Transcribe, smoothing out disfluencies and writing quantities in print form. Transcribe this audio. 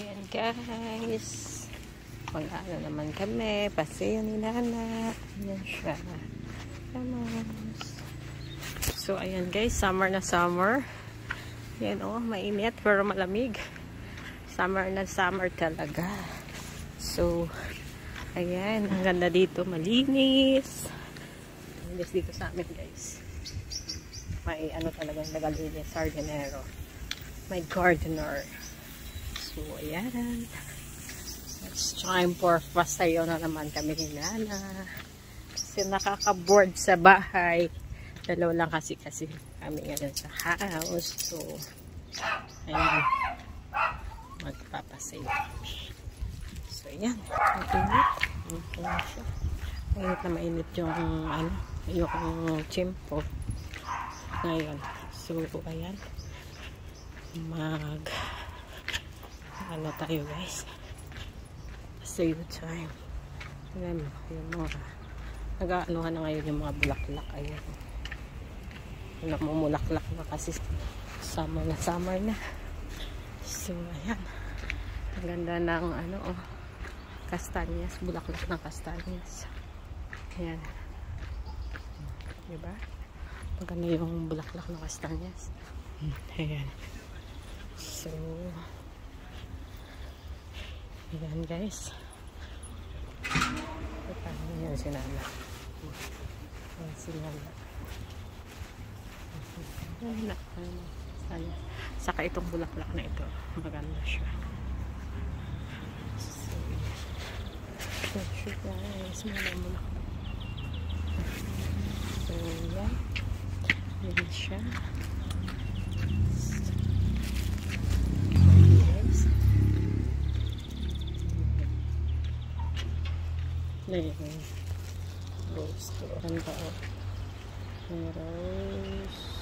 Ayan guys, mag-ano naman kami, paseo ni Nana. Ayan siya. Vamos. So ayan guys, summer na summer. Ayan oh, mainit pero malamig. Summer na summer talaga. So ayan, ang ganda dito, malinis. Malinis dito sa amin guys. May ano talagang nagalinis, sardinero. May gardener. So, ayan. It's time for paseo na naman kami ni Nana. Kasi nakaka-board sa bahay. Dalawa lang kasi kami ngayon sa house. So, ayan. Magpapaseo kami. So, ayan. Mainit. Mainit na mainit yung ano, yung chimpo. Ngayon. So, ayan. Ano tayo guys, save time. Ayan, yung mga nag-aanuhan na ngayon yung mga bulaklak. Ayan, namumulaklak na kasi summer na. So ayan, ang ganda ng ano oh, kastanyas, bulaklak ng kastanyas. Ayan, diba maganda yung bulaklak ng kastanyas. Ayan, so ayan guys. Ayan si Nana. Ayan si Nana. Ayan. Saka itong bulaklak na ito. Maganda siya. So, ayan siya guys. Maganda bulaklak. So, ayan. Ayan siya. Ayan. Rose. May rose.